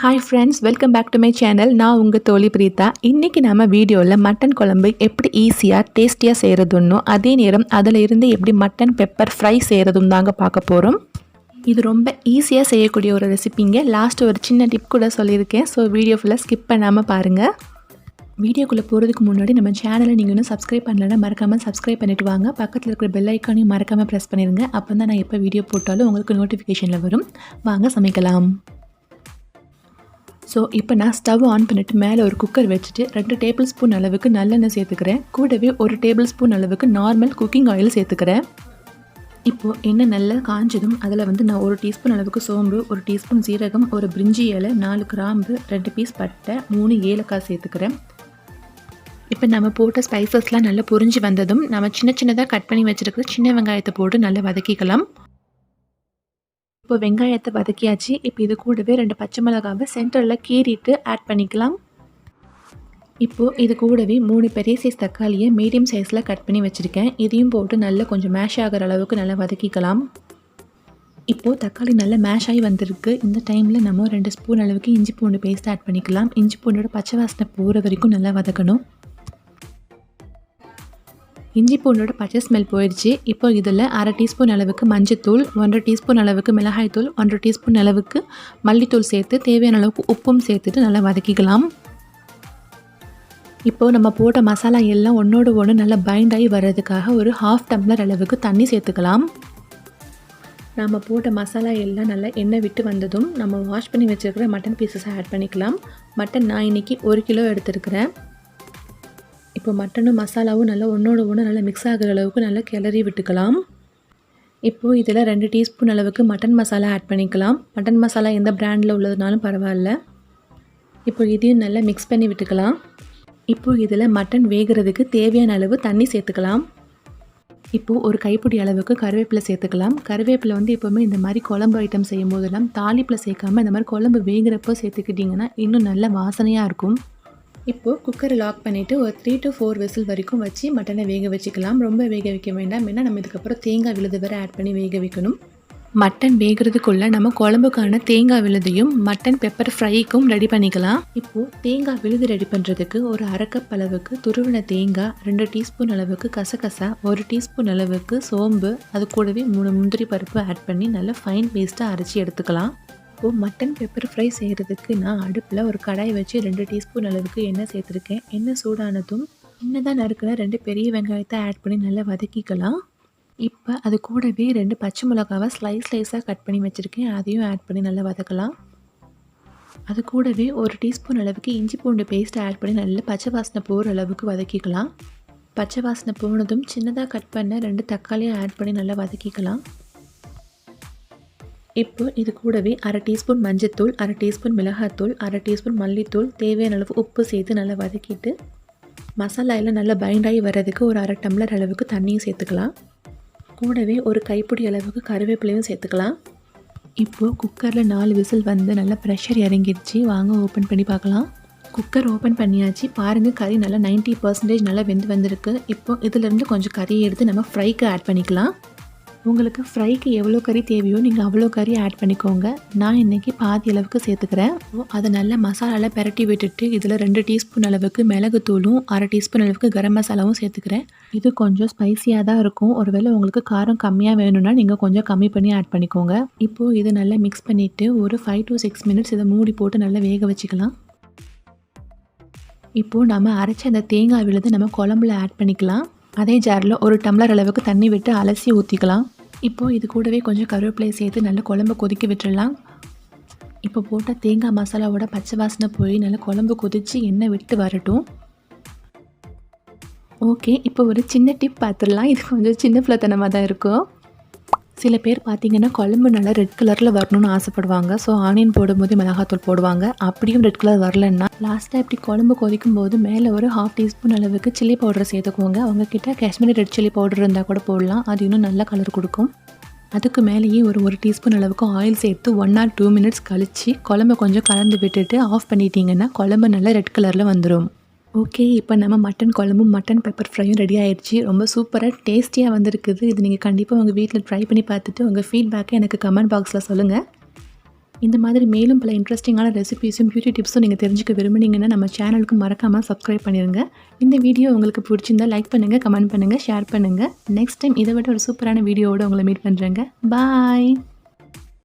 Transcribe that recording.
Hi friends, welcome back to my channel. நான் உங்கள் தோழி பிரீதா. இன்றைக்கி நம்ம வீடியோவில் மட்டன் குழம்பு எப்படி ஈஸியாக டேஸ்டியாக செய்கிறதுன்னு அதே நேரம் அதில் இருந்து எப்படி மட்டன் பெப்பர் ஃப்ரை செய்கிறதும் தாங்க பார்க்க போகிறோம். இது ரொம்ப ஈஸியாக செய்யக்கூடிய ஒரு ரெசிபிங்க. லாஸ்ட்டு ஒரு சின்ன டிப் கூட சொல்லியிருக்கேன். ஸோ வீடியோ ஃபுல்லாக ஸ்கிப் பண்ணாமல் பாருங்கள். வீடியோக்குள்ளே போகிறதுக்கு முன்னாடி நம்ம சேனலை நீங்கள் இன்னும் சப்ஸ்கிரைப் பண்ணலைன்னா மறக்காமல் சப்ஸ்கிரைப் பண்ணிவிட்டு வாங்க. பக்கத்தில் இருக்கிற பெல் ஐக்கானையும் மறக்காமல் ப்ரெஸ் பண்ணிடுங்க. அப்போ தான் நான் எப்போ வீடியோ போட்டாலும் உங்களுக்கு நோட்டிஃபிகேஷனில் வரும். வாங்க சமைக்கலாம். ஸோ இப்போ நான் ஸ்டவ் ஆன் பண்ணிவிட்டு மேலே ஒரு குக்கர் வச்சுட்டு 2 டேபிள் ஸ்பூன் அளவுக்கு நல்லெண்ணெய் சேர்த்துக்கிறேன். கூடவே 1 டேபிள் ஸ்பூன் அளவுக்கு நார்மல் குக்கிங் ஆயில் சேர்த்துக்கிறேன். இப்போது எண்ணெய் நல்லா காஞ்சதும் அதில் நான் 1 டீஸ்பூன் அளவுக்கு சோம்பு, 1 டீஸ்பூன் சீரகம், 1 பிரிஞ்சி இலை, 4 கிராம்பு, 2 பீஸ் பட்டை, 3 ஏலக்காய் சேர்த்துக்கிறேன். இப்போ நம்ம போட்ட ஸ்பைசஸ்லாம் நல்லா பொரிஞ்சு வந்ததும் நம்ம சின்ன சின்னதாக கட் பண்ணி வச்சுருக்கிற சின்ன வெங்காயத்தை போட்டு நல்லா வதக்கிக்கலாம். இப்போ வெங்காயத்தை வதக்கியாச்சு. இப்போ இது கூடவே 2 பச்சை மிளகாவை சென்டரில் கீறிட்டு ஆட் பண்ணிக்கலாம். இப்போது இது கூடவே 3 பெரிய சைஸ் தக்காளியை மீடியம் சைஸில் கட் பண்ணி வச்சுருக்கேன். இதையும் போட்டு நல்லா கொஞ்சம் மேஷ் ஆகிற அளவுக்கு நல்லா வதக்கிக்கலாம். இப்போது தக்காளி நல்லா மேஷ் ஆகி வந்திருக்கு. இந்த டைமில் நம்ம 2 ஸ்பூன் அளவுக்கு இஞ்சி பூண்டு பேஸ்ட் ஆட் பண்ணிக்கலாம். இஞ்சி பூண்டோட பச்சை வாசனை போகிற வரைக்கும் நல்லா வதக்கணும். இஞ்சி பூண்டோட பச்சை ஸ்மெல் போயிடுச்சு. இப்போ இதில் 1/2 டீஸ்பூன் அளவுக்கு மஞ்சத்தூள், 1/2 டீஸ்பூன் அளவுக்கு மிளகாய்த்தூள், 1/2 டீஸ்பூன் அளவுக்கு மல்லித்தூள் சேர்த்து தேவையான அளவுக்கு உப்பும் சேர்த்துட்டு நல்லா வதக்கிக்கலாம். இப்போது நம்ம போட்ட மசாலா எல்லாம் ஒன்றோடு ஒன்று நல்லா பைண்ட் ஆகி வர்றதுக்காக ஒரு 1/2 டம்ளர் அளவுக்கு தண்ணி சேர்த்துக்கலாம். நம்ம போட்ட மசாலா எல்லாம் நல்லா எண்ணெய் விட்டு வந்ததும் நம்ம வாஷ் பண்ணி வச்சுருக்கிற மட்டன் பீசஸை ஆட் பண்ணிக்கலாம். மட்டன் நான் இன்றைக்கி 1 கிலோ எடுத்துருக்கிறேன். இப்போ மட்டனும் மசாலாவும் நல்லா ஒன்றோடு ஒன்று நல்லா மிக்ஸ் ஆகிற அளவுக்கு நல்லா கிளறி விட்டுக்கலாம். இப்போது இதில் 2 டீஸ்பூன் அளவுக்கு மட்டன் மசாலா ஆட் பண்ணிக்கலாம். மட்டன் மசாலா எந்த பிராண்டில் உள்ளதுனாலும் பரவாயில்ல. இப்போ இதையும் நல்லா மிக்ஸ் பண்ணி விட்டுக்கலாம். இப்போது இதில் மட்டன் வேகிறதுக்கு தேவையான அளவு தண்ணி சேர்த்துக்கலாம். இப்போது ஒரு கைப்பிடி அளவுக்கு கருவேப்பிலை சேர்த்துக்கலாம். கருவேப்பிலை எப்போவுமே இந்த மாதிரி குழம்பு ஐட்டம் செய்யும் போதெல்லாம் தாளிப்பில் சேர்க்காமல் இந்த மாதிரி குழம்பு வேகிறப்போ சேர்த்துக்கிட்டிங்கன்னா இன்னும் நல்ல வாசனையாக இருக்கும். இப்போது குக்கரை லாக் பண்ணிவிட்டு ஒரு 3 to 4 விசில் வரைக்கும் வச்சு மட்டனை வேக வச்சுக்கலாம். ரொம்ப வேக வைக்க வேண்டாம், ஏன்னா நம்ம இதுக்கப்புறம் தேங்காய் விழுது வேறு ஆட் பண்ணி வேக வைக்கணும். மட்டன் வேகிறதுக்குள்ளே நம்ம குழம்புக்கான தேங்காய் விழுதையும் மட்டன் பெப்பர் ஃப்ரைக்கும் ரெடி பண்ணிக்கலாம். இப்போது தேங்காய் விழுது ரெடி பண்ணுறதுக்கு ஒரு 1/2 கப் அளவுக்கு துருவின தேங்காய், 2 டீஸ்பூன் அளவுக்கு கசகசா, 1 டீஸ்பூன் அளவுக்கு சோம்பு, அது கூடவே 3 முந்திரி பருப்பு ஆட் பண்ணி நல்லா ஃபைன் பேஸ்ட்டாக அரைச்சி எடுத்துக்கலாம். இப்போது மட்டன் பெப்பர் ஃப்ரை செய்கிறதுக்கு நான் அடுப்பில் ஒரு கடாய் வச்சு 2 டீஸ்பூன் அளவுக்கு எண்ணெய் சேர்த்துருக்கேன். எண்ணெய் சூடானதும் சின்னதாக நறுக்கின 2 பெரிய வெங்காயத்தை ஆட் பண்ணி நல்லா வதக்கிக்கலாம். இப்போ அது கூடவே 2 பச்சை மிளகாவை ஸ்லைஸாக கட் பண்ணி வச்சுருக்கேன். அதையும் ஆட் பண்ணி நல்லா வதக்கலாம். அது கூடவே 1 டீஸ்பூன் அளவுக்கு இஞ்சி பூண்டு பேஸ்ட் ஆட் பண்ணி நல்லா பச்சை வாசனை போகிற அளவுக்கு வதக்கிக்கலாம். பச்சை வாசனை போனதும் சின்னதாக கட் பண்ண 2 தக்காளியை ஆட் பண்ணி நல்லா வதக்கிக்கலாம். இப்போ இது கூடவே 1/2 டீஸ்பூன் மஞ்சத்தூள், 1/2 டீஸ்பூன் மிளகாத்தூள், 1/2 டீஸ்பூன் மல்லித்தூள், தேவையான அளவு உப்பு சேர்த்து நல்லா வதக்கிட்டு மசாலா எல்லாம் நல்லா பைண்ட் ஆகி வர்றதுக்கு ஒரு 1/2 டம்ளர் அளவுக்கு தண்ணியும் சேர்த்துக்கலாம். கூடவே ஒரு கைப்பிடி அளவுக்கு கருவேப்பிலையும் சேர்த்துக்கலாம். இப்போது குக்கரில் 4 விசில் நல்லா ப்ரெஷர் இறங்கிடுச்சு. வாங்க ஓப்பன் பண்ணி பார்க்கலாம். குக்கர் ஓப்பன் பண்ணியாச்சு. பாருங்கள், கறி நல்லா 90% நல்லா வெந்து வந்திருக்கு. இப்போ இதிலேருந்து கொஞ்சம் கறியை எடுத்து நம்ம ஃப்ரைக்கு ஆட் பண்ணிக்கலாம். உங்களுக்கு ஃப்ரைக்கு எவ்வளோ கறி தேவையோ நீங்கள் அவ்வளோ கறி ஆட் பண்ணிக்கோங்க. நான் இன்றைக்கி பாதி அளவுக்கு சேர்த்துக்கிறேன். அதை நல்லா மசாலாவில் பெரட்டி விட்டுட்டு இதில் 2 டீஸ்பூன் அளவுக்கு மிளகுத்தூளும் 1/2 டீஸ்பூன் அளவுக்கு கரம் மசாலாவும் சேர்த்துக்கிறேன். இது கொஞ்சம் ஸ்பைஸியாக தான் இருக்கும். ஒருவேளை உங்களுக்கு காரம் கம்மியாக வேணும்னா நீங்கள் கொஞ்சம் கம்மி பண்ணி ஆட் பண்ணிக்கோங்க. இப்போது இது நல்லா மிக்ஸ் பண்ணிவிட்டு ஒரு 5 to 6 மினிட்ஸ் இதை மூடி போட்டு நல்லா வேக வச்சுக்கலாம். இப்போது நம்ம அரைச்ச அந்த தேங்காய் விழுது நம்ம குழம்புல ஆட் பண்ணிக்கலாம். அதே ஜாரில் 1 டம்ளர் அளவுக்கு தண்ணி விட்டு அலசி ஊற்றிக்கலாம். இப்போது இது கூடவே கொஞ்சம் கருவேப்பிலையை சேர்த்து நல்லா குழம்பு கொதிக்க விட்டுடலாம். இப்போ போட்ட தேங்காய் மசாலாவோட பச்சை வாசனை போய் நல்லா குழம்பு கொதித்து எண்ணெய் விட்டு வரட்டும். ஓகே, இப்போ ஒரு சின்ன டிப் பார்த்துடலாம். இது கொஞ்சம் சின்ன பிள்ளைத்தனமாக தான் இருக்கும். சில பேர் பார்த்திங்கன்னா குழம்பு நல்லா ரெட் கலரில் வரணும்னு ஆசைப்படுவாங்க. ஸோ ஆனியன் போடும்போது மிளகாத்தூள் போடுவாங்க. அப்படியும் ரெட் கலர் வரலன்னா லாஸ்ட்டாக இப்படி குழம்பு கொதிக்கும் போது மேலே ஒரு 1/2 டீஸ்பூன் அளவுக்கு சில்லி பவுடரை சேர்த்துக்கோங்க. அவங்கக்கிட்ட காஷ்மீரி ரெட் சில்லி பவுடர் இருந்தால் கூட போடலாம். அது இன்னும் நல்ல கலர் கொடுக்கும். அதுக்கு மேலேயே ஒரு டீஸ்பூன் அளவுக்கு ஆயில் சேர்த்து 1 or 2 மினிட்ஸ் கழித்து குழம்பு கொஞ்சம் கலந்து விட்டுட்டு ஆஃப் பண்ணிட்டீங்கன்னா குழம்பு நல்லா ரெட் கலரில் வந்துடும். ஓகே, இப்போ நம்ம மட்டன் குழம்பும் மட்டன் பெப்பர் ஃப்ரையும் ரெடி ஆகிடுச்சு. ரொம்ப சூப்பராக டேஸ்டியாக வந்திருக்குது. இது நீங்கள் கண்டிப்பாக உங்கள் வீட்டில் ட்ரை பண்ணி பார்த்துட்டு உங்கள் ஃபீட்பேக்கை எனக்கு கமெண்ட் பாக்ஸில் சொல்லுங்கள். இந்த மாதிரி மேலும் பல இன்ட்ரெஸ்டிங்கான ரெசிபீஸும் பியூட்டி டிப்ஸும் நீங்கள் தெரிஞ்சுக்க விரும்புனீங்கன்னா நம்ம சேனலுக்கு மறக்காமல் சப்ஸ்கிரைப் பண்ணிடுங்க. இந்த வீடியோ உங்களுக்கு பிடிச்சிருந்தா லைக் பண்ணுங்கள், கமெண்ட் பண்ணுங்கள், ஷேர் பண்ணுங்கள். நெக்ஸ்ட் டைம் இதை விட ஒரு சூப்பரான வீடியோவோட உங்களை மீட் பண்ணுறேங்க. பாய்.